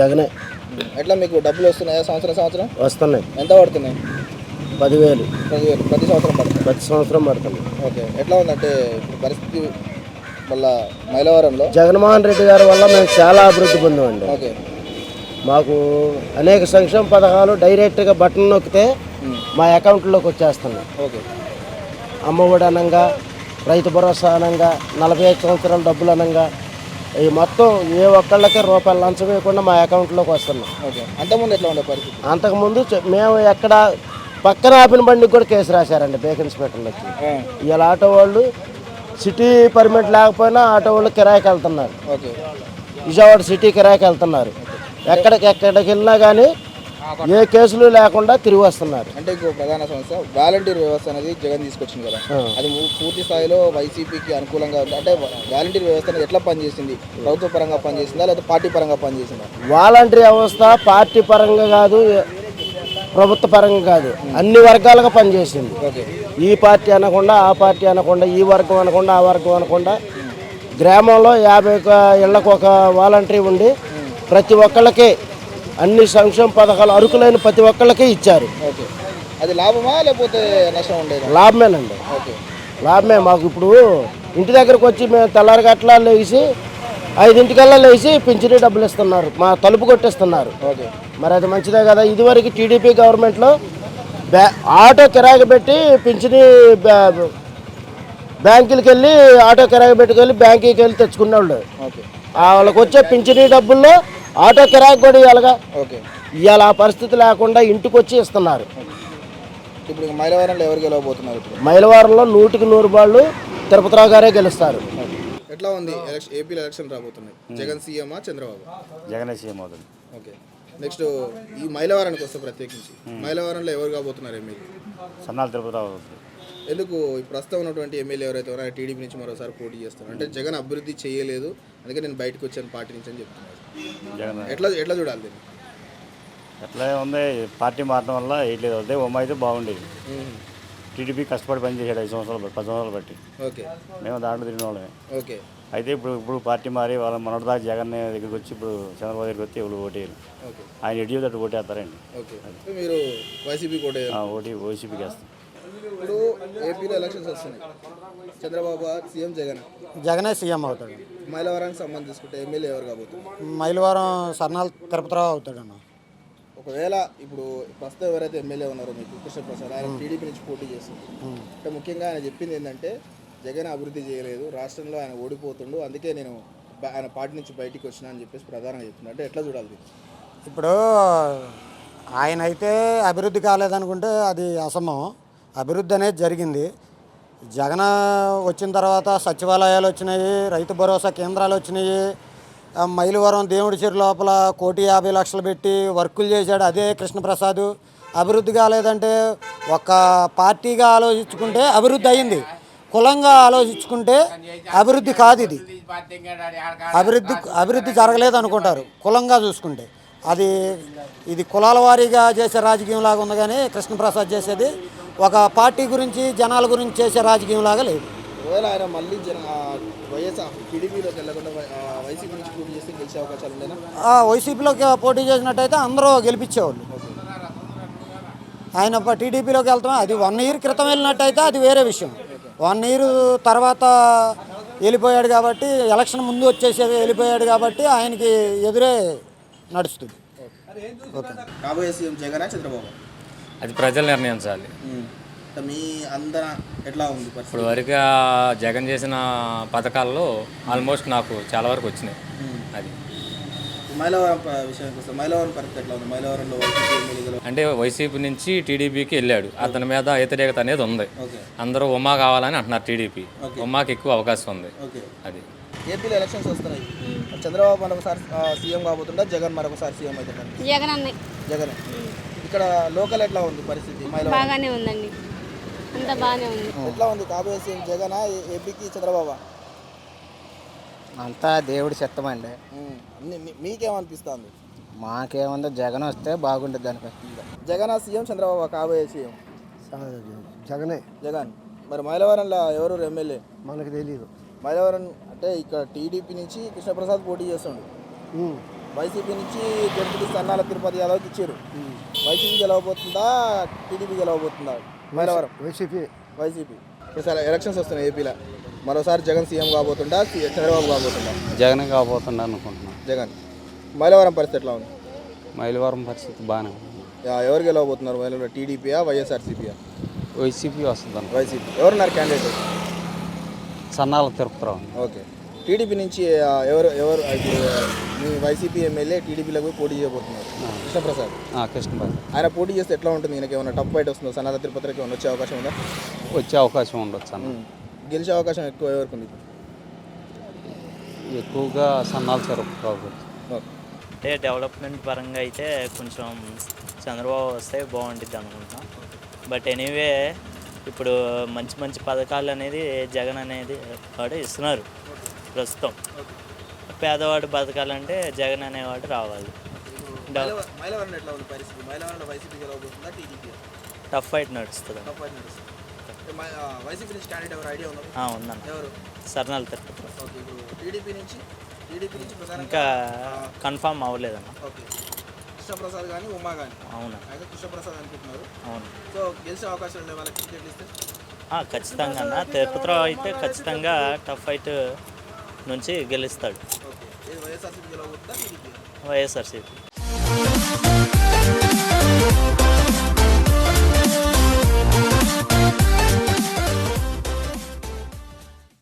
జగనే. ఎట్లా మీకు డబ్బులు వస్తున్నాయా సంవత్సరం వస్తున్నాయి. ఎంత పడుతున్నాయి? 10,000 ప్రతి సంవత్సరం పడుతుంది. ప్రతి సంవత్సరం పడుతుంది. ఓకే, ఎట్లా ఉందంటే ఇప్పుడు పరిస్థితి మళ్ళా మైలవరంలో జగన్మోహన్ రెడ్డి గారి వల్ల మేము చాలా అభివృద్ధి పొందామండి. ఓకే, మాకు అనేక సంక్షేమ పథకాలు డైరెక్ట్గా బటన్ నొక్కితే మా అకౌంట్లోకి వచ్చేస్తున్నాయి. ఓకే, అమ్మఒడి అనంగా, రైతు భరోసా అనంగా, 45 సంవత్సరాల డబ్బులు అనంగా, ఈ మొత్తం ఏ ఒక్కళ్ళకి రూపాయలు లంచం వేయకుండా మా అకౌంట్లోకి వస్తున్నాం. ఓకే. అంతకుముందు ఎట్లా ఉండే పరిస్థితి? అంతకుముందు మేము ఎక్కడ పక్కన ఆపిన బండికి కూడా కేసు రాశారండి బేక్ ఇన్స్పెక్టర్లు వచ్చి. ఇలా ఆటో వాళ్ళు సిటీ పర్మిట్ లేకపోయినా ఆటో వాళ్ళు కిరాయికి వెళ్తున్నారు. ఓకే, విజయవాడ సిటీ కిరాయికి వెళ్తున్నారు. ఎక్కడికి వెళ్ళినా కానీ ఏ కేసులు లేకుండా తిరిగి వస్తున్నారు. అంటే ఇంకో ప్రధాన సమస్య వాలంటీర్ వ్యవస్థ అనేది జగన్ తీసుకొచ్చింది కదా, అది పూర్తి స్థాయిలో వైసీపీకి అనుకూలంగా ఉంది. అంటే వాలంటీర్ వ్యవస్థ అనేది ఎట్లా పనిచేసింది? ప్రభుత్వ పరంగా పనిచేసిందా లేదా పార్టీ పరంగా పనిచేసిందా? వాలంటీర్ వ్యవస్థ పార్టీ పరంగా కాదు, ప్రభుత్వ పరంగా కాదు, అన్ని వర్గాలుగా పనిచేసింది. ఓకే, ఈ పార్టీ అనకుండా ఆ పార్టీ అనకుండా, ఈ వర్గం అనకుండా ఆ వర్గం అనకుండా, గ్రామంలో 50 ఇళ్లకు ఒక వాలంటీర్ ఉండి ప్రతి ఒక్కళ్ళకి అన్ని సంక్షేమ పథకాలు అరుకులైన ప్రతి ఒక్కళ్ళకి ఇచ్చారు. ఓకే, అది లాభమా లేకపోతే నష్టం ఉండేది? లాభమేనండి. ఓకే, లాభమే. మాకు ఇప్పుడు ఇంటి దగ్గరకు వచ్చి మేము తెల్లారిగట్లా లేచి 5 లేచి పింఛనీ డబ్బులు ఇస్తున్నారు, మా తలుపు కొట్టిస్తున్నారు. ఓకే, మరి అది మంచిదే కదా. ఇదివరకు టీడీపీ గవర్నమెంట్లో ఆటో కిరాయికి పెట్టి పింఛనీ బ్యాంకులకి వెళ్ళి ఆటో కిరాయి పెట్టుకెళ్ళి బ్యాంకుకి వెళ్ళి తెచ్చుకునేవాళ్ళు. ఓకే, వాళ్ళకి వచ్చే పింఛనీ డబ్బుల్లో ఆటో కిరాయికి కూడా ఇవ్వాలిగా. ఓకే, ఇవాళ ఆ పరిస్థితి లేకుండా ఇంటికి వచ్చి ఇస్తున్నారు. ఇప్పుడు మైలవరంలో ఎవరు గెలవబోతున్నారు? ఇప్పుడు మైలవరంలో 100కి 100 బాళ్ళు తిరుపతిరావు గారే గెలుస్తారు. ఎట్లా ఉంది ఏపీలో ఎలక్షన్ రాబోతున్నాయి? జగన్ సీఎమా చంద్రబాబు? జగన్ సీఎం అవుతుంది. ఓకే, నెక్స్ట్ ఈ మైలవరానికి వస్తే ప్రత్యేకించి మైలవరంలో ఎవరు కాబోతున్నారు ఎమ్మెల్యే? సన్నాల తిరుపతిరావు అవుతుంది. ఎందుకు ప్రస్తుతం ఉన్నటువంటి ఎమ్మెల్యే ఎవరైతే ఉన్నారో టీడీపీ నుంచి మరోసారి పోటీ చేస్తారు? అంటే జగన్ అభివృద్ధి చేయలేదు, అందుకే నేను బయటకు వచ్చాను పార్టీ నుంచి అని చెప్తున్నారు. జగన్ ఎట్లా చూడాలి దీన్ని? ఎట్లా ఉంది, పార్టీ మారడం వల్ల వేయట్లేదు. అదే ఉమ్మ అయితే బాగుండేది. టీడీపీ కష్టపడి పనిచేసాడు 5 సంవత్సరాలు 10 సంవత్సరాలు బట్టి. ఓకే, మేము దాంట్లో తిరిగిన వాళ్ళమే. ఓకే, అయితే ఇప్పుడు పార్టీ మారి వాళ్ళ మనదాకా జగన్ దగ్గరికి వచ్చి ఇప్పుడు చంద్రబాబు దగ్గరికి వస్తే ఎవరు ఓటేయారు. ఓకే, ఆయన ఎడ్యూ తట్టు ఓటేస్తారండి. ఓకే. మీరు వైసీపీ కోటే ఓటీ వైసీపీకి వేస్తాం. ఇప్పుడు ఏపీలో ఎలక్షన్స్ వస్తున్నాయి. చంద్రబాబు సీఎం జగనే సీఎం అవుతాడు. మైలవరానికి సంబంధించి తీసుకుంటే ఎమ్మెల్యే ఎవరు కాబోతుంది? మైలవరం సన్నాల తిరుపతిరావు అవుతాడన్న. ఒకవేళ ఇప్పుడు ప్రస్తుతం ఎవరైతే ఎమ్మెల్యే ఉన్నారో మీకు కృష్ణప్రసాద్, ఆయన టీడీపీ నుంచి పోటీ చేస్తుంది. అంటే ముఖ్యంగా ఆయన చెప్పింది ఏంటంటే జగన్ అభివృద్ధి చేయలేదు, రాష్ట్రంలో ఆయన ఓడిపోతుండు, అందుకే నేను ఆయన పార్టీ నుంచి బయటికి వచ్చినా అని చెప్పేసి ప్రధానంగా చెప్తున్నా. అంటే ఎట్లా చూడాలి? ఇప్పుడు ఆయన అయితే అభివృద్ధి కాలేదనుకుంటే అది అసమం. అభివృద్ధి అనేది జరిగింది. జగన్ వచ్చిన తర్వాత సచివాలయాలు వచ్చినాయి, రైతు భరోసా కేంద్రాలు వచ్చినాయి, మైలవరం దేవుడి చెరు లోపల 1,50,00,000 పెట్టి వర్కులు చేశాడు. అదే కృష్ణప్రసాద్. అభివృద్ధి కాలేదంటే ఒక పార్టీగా ఆలోచించుకుంటే అభివృద్ధి అయింది, కులంగా ఆలోచించుకుంటే అభివృద్ధి కాదు. ఇది అభివృద్ధి జరగలేదు అనుకుంటారు కులంగా చూసుకుంటే. ఇది కులాల వారీగా చేసే రాజకీయం లాగా ఉంది, కానీ కృష్ణప్రసాద్ చేసేది ఒక పార్టీ గురించి జనాల గురించి చేసే రాజకీయం లాగా లేదు. ఒకవేళ ఆయన మళ్ళీ వైఎస్ఆర్ టీడీపీలోకి వెళ్ళకుండా వైసీపీ నుంచి పోటీ చేస్తే గెలిచే అవకాశాలు ఉండేనా? వైసీపీలోకి పోటీ చేసినట్టయితే అందరూ గెలిపించేవాళ్ళు. ఆయన టీడీపీలోకి వెళ్తాం, అది 1 ఇయర్ క్రితం వెళ్ళినట్టయితే అది వేరే విషయం. 1 ఇయర్ తర్వాత వెళ్ళిపోయాడు కాబట్టి, ఎలక్షన్ ముందు వచ్చేసి వెళ్ళిపోయాడు కాబట్టి ఆయనకి ఎదురే నడుస్తుంది. ఓకే, కాబోయే సీఎం జగన్ చంద్రబాబు? అది ప్రజలు నిర్ణయించాలి. మీ అందర ఎట్లా ఉంది ఇప్పుడు వరకు జగన్ చేసిన పథకాల్లో ఆల్మోస్ట్ నాకు చాలా వరకు వచ్చినాయి. అది మైలవరం విషయానికి వస్తే మైలవరం పరిస్థితి ఎట్లా ఉంది? మైలవరంలో అంటే వైసీపీ నుంచి టీడీపీకి వెళ్ళాడు, అతని మీద వ్యతిరేకత అనేది ఉంది. అందరూ ఉమా కావాలని అంటున్నారు. టీడీపీ ఉమాకి ఎక్కువ అవకాశం ఉంది. అది ఏపీలో ఎలక్షన్స్ వస్తున్నాయి. చంద్రబాబు మరొకసారి సీఎం కాబోతుందా, జగన్ మరొకసారి సీఎం అవుతుందా? జగన్. ఇక్కడ లోకల్ ఎట్లా ఉంది పరిస్థితి? బాగానే ఉందండి, అంతా బాగానే ఉంది. ఎట్లా ఉంది కాబోయే సీఎం జగన్ ఏపీకి చంద్రబాబు? అంతా దేవుడి చిత్తమండి. మీకేమనిపిస్తుంది? మాకేముందో జగన్ వస్తే బాగుంటుంది. దానిపై జగన్ సీఎం, చంద్రబాబు కాబోయే సీఎం? జగనే. జగన్. మరి మైలవరంలో ఎవరు ఎమ్మెల్యే? మనకు తెలియదు. మైలవరం అంటే ఇక్కడ టీడీపీ నుంచి కృష్ణప్రసాద్ పోటీ చేస్తుండు. వైసీపీ నుంచి జడ్పీ సన్నాల తిరుపతి యాదవ్కి ఇచ్చారు. వైసీపీ గెలవబోతుందా, టీడీపీ గెలవబోతుందా? మైలవరం వైసీపీ. ఈసారి ఎలక్షన్స్ వస్తున్నాయి ఏపీలో. మరోసారి జగన్ సీఎం కాబోతుందా, చంద్రబాబు కాబోతుందా? జగన్ కాబోతుండ అనుకుంటున్నాను. జగన్. మైలవరం పరిస్థితి ఎట్లా ఉంది? మైలవరం పరిస్థితి బాగానే ఉంది. ఎవరు గెలవబోతున్నారు మైలవరం? టీడీపీయా, వైఎస్ఆర్సీపీయా? వైసీపీ వస్తుంది అనుకో. వైసీపీ. ఎవరున్నారు క్యాండిడేట్? సన్నాల తిరుపతిరావు. ఓకే. టీడీపీ నుంచి ఎవరు ఎవరు ఇప్పుడు మీ వైసీపీ ఎమ్మెల్యే టీడీపీలో పోయి పోటీ చేయబోతున్నారు, కృష్ణప్రసాద్. కృష్ణబాబు ఆయన పోటీ చేస్తే ఎట్లా ఉంటుంది? ఈయనకి ఏమైనా టఫ్ ఫైట్ వస్తుందో? సన్నాల తిరుపతికి ఏమైనా వచ్చే అవకాశం ఉందా? వచ్చే అవకాశం ఉండొచ్చు అన్న. గెలిచే అవకాశం ఎక్కువ ఎవరికి ఉంది? ఎక్కువగా సన్నాల తిరుపతిరావు. ఓకే. అంటే డెవలప్మెంట్ పరంగా అయితే కొంచెం చంద్రబాబు వస్తే బాగుంటుంది అనుకుంటున్నాం. బట్ ఎనీవే ఇప్పుడు మంచి మంచి పథకాలు అనేది జగన్ అనేది వాడు ఇస్తున్నారు ప్రస్తుతం. పేదవాడు బతకాలంటే జగన్ అనేవాడు రావాలి. మైలవరం ఎట్లా ఉంది పరిస్థితి? మైలవరంలో వైసీపీ గెలవబోతుందా, టీడీపీ? టఫ్ ఫైట్ నడుస్తుంది. వైసీపీ నుంచి క్యాండిడేట్ ఎవరు ఐడియా ఉన్నారు? ఉందన్న ఎవరు? సర్నాలు తిరుపతి. ఓకే. ఇప్పుడు టీడీపీ నుంచి ప్రధానంగా ఇంకా కన్ఫామ్ అవ్వలేదన్న. ఓకే. కృష్ణప్రసాద్ కానీ ఉమా కానీ? అవునా? అయితే కృష్ణప్రసాద్ అనుకుంటున్నారు. అవును. సో గెలిచే అవకాశం ఉండే వాళ్ళకి టికెట్లు ఇస్తే? ఖచ్చితంగా అన్న. తిరుపతిరావు అయితే ఖచ్చితంగా టఫ్ ఫైట్ నుంచి గెలుస్తాడు. ఓకే. వైఎస్ఆర్సీపీ గెలవబోతుందా, టీడీపీ? వైఎస్ఆర్సీపీ.